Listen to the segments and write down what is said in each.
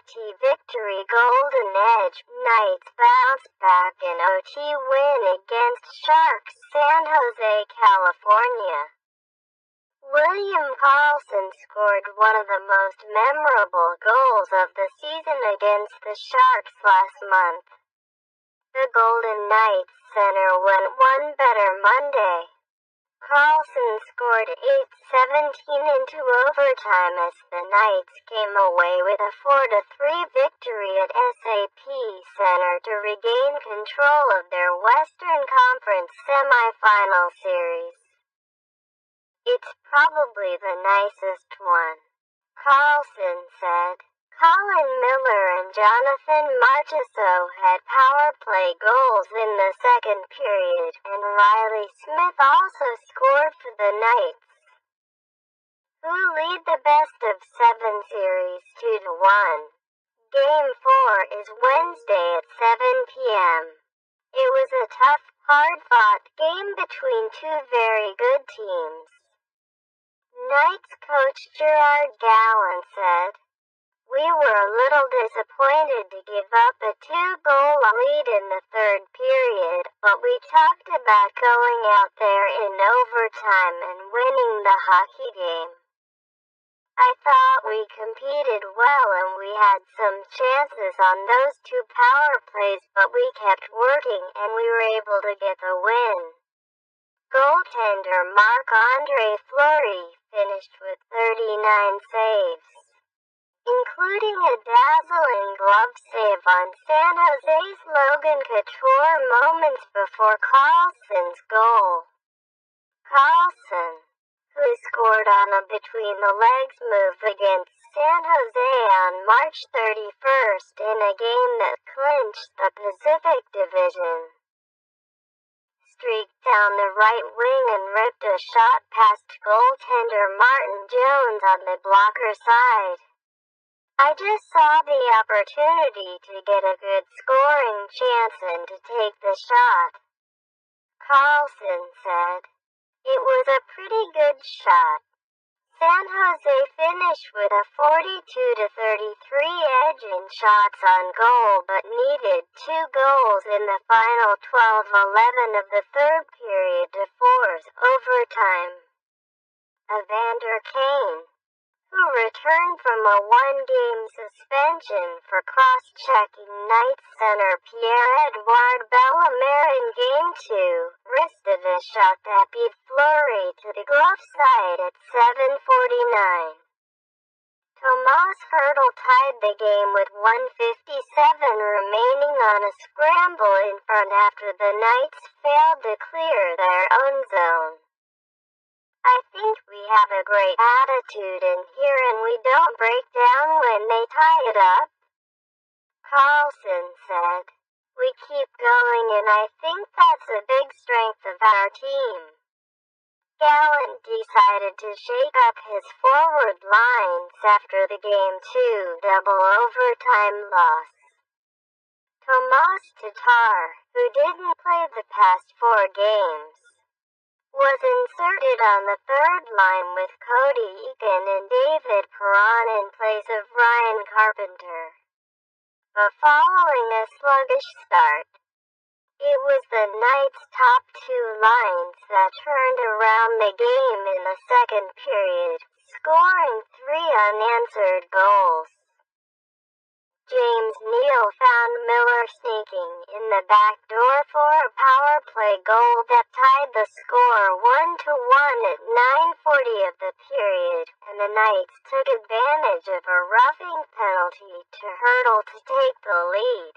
OT victory. Golden Edge Knights bounce back in OT win against Sharks. San Jose, California. William Karlsson scored one of the most memorable goals of the season against the Sharks last month. The Golden Knights center went one better Monday. Karlsson scored 8:17 into overtime as the Knights came away with a 4-3 victory at SAP Center to regain control of their Western Conference semifinal series. "It's probably the nicest one," Karlsson said. Colin Miller and Jonathan Marchessault had power play goals in the second period, and Riley Smith also scored for the Knights, who lead the best-of-7 series 2-1. Game 4 is Wednesday at 7 p.m. It was a tough, hard-fought game between two very good teams. Knights coach Gerard Gallant said, "We were a little disappointed to give up a 2-goal lead in the third period, but we talked about going out there in overtime and winning the hockey game. I thought we competed well and we had some chances on those 2 power plays, but we kept working and we were able to get the win." Goaltender Marc-Andre Fleury finished with 39 saves, including a dazzling glove save on San Jose's Logan Couture moments before Karlsson's goal. Karlsson, who scored on a between-the-legs move against San Jose on March 31st in a game that clinched the Pacific Division, streaked down the right wing and ripped a shot past goaltender Martin Jones on the blocker side. "I just saw the opportunity to get a good scoring chance and to take the shot," Karlsson said. "It was a pretty good shot." San Jose finished with a 42-33 edge in shots on goal but needed 2 goals in the final 12:11 of the third period to force overtime. Evander Kane, who returned from a 1-game suspension for cross-checking Knights center Pierre-Edouard Bellemare in Game 2, wristed a shot that beat Fleury to the glove side at 7:49. Tomas Hertl tied the game with 1:57 remaining on a scramble in front after the Knights failed to clear their own zone. "I think we have a great attitude in here and we don't break down when they tie it up," Karlsson said. "We keep going and I think that's a big strength of our team." Gallant decided to shake up his forward lines after the Game 2 double overtime loss. Tomas Tatar, who didn't play the past 4 games, was inserted on the third line with Cody Eakin and David Perron in place of Ryan Carpenter. But following a sluggish start, it was the Knights' top 2 lines that turned around the game in the second period, scoring 3 unanswered goals. James Neal found Miller sneaking in the back door for a power play goal that tied the score 1-1 at 9:40 of the period, and the Knights took advantage of a roughing penalty to Hertl to take the lead.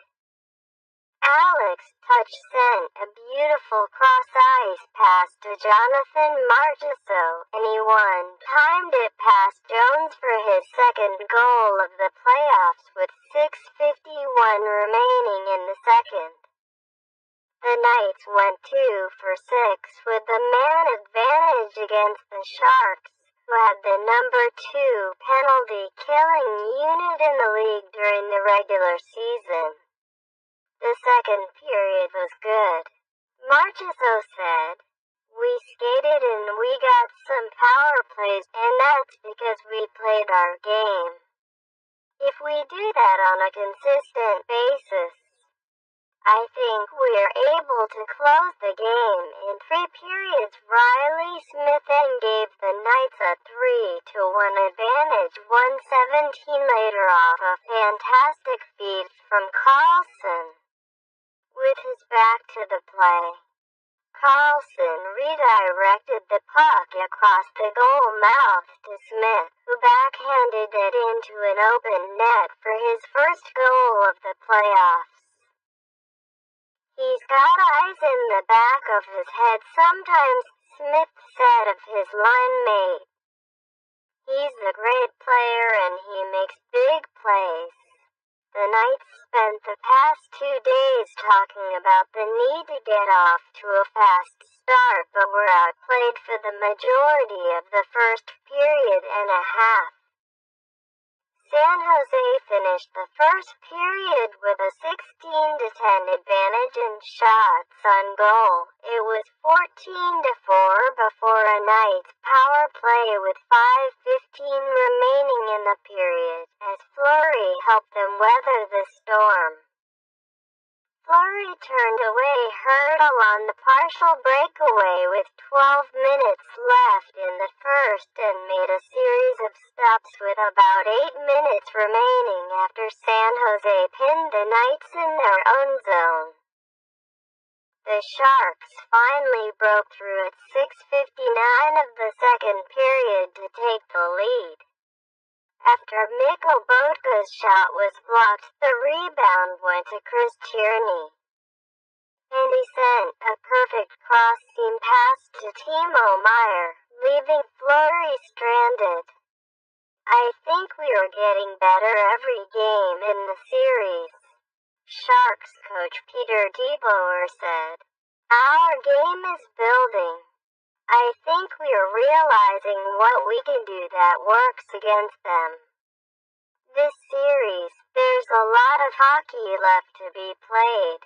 Alex Touch sent a beautiful cross-ice pass to Jonathan Marchessault, and he timed it past Jones for his second goal of the playoffs with 6:51 remaining in the second. The Knights went 2 for 6 with the man advantage against the Sharks, who had the number 2 penalty-killing unit in the league during the regular season. The second period was good, Marchessault said. "We skated and we got some power plays, and that's because we played our game. If we do that on a consistent basis, I think we're able to close the game in 3 periods. Riley Smith then gave the Knights a 3-1 advantage, 1:17 later off a fantastic feed from Carlson. With his back to the play, Carlson redirected the puck across the goal mouth to Smith, who backhanded it into an open net for his first goal of the playoffs. He's got eyes in the back of his head sometimes, Smith said of his line mate. He's a great player and he makes big plays. The Knights spent the past 2 days talking about the need to get off to a fast start, but were outplayed for the majority of the first period and a half. San Jose finished the first period with a 16-10 advantage in shots on goal. It was 14-4 before a Knights power play with 5:15 remaining in the period, as Fleury helped them weather the storm. Fleury turned away Hurdle on the partial breakaway with 12 minutes left in the first and made a series of stops with about 8 minutes remaining after San Jose pinned the Knights in their own zone. The Sharks finally broke through at 6:59 of the second period to take the lead. After Mikko Botka's shot was blocked, the rebound went to Chris Tierney, and he sent a perfect cross-seam pass to Timo Meier, leaving Fleury stranded. I think we are getting better every game in the series, Sharks coach Peter DeBoer said. Our game is building. I think we are realizing what we can do that works against them. This series, there's a lot of hockey left to be played.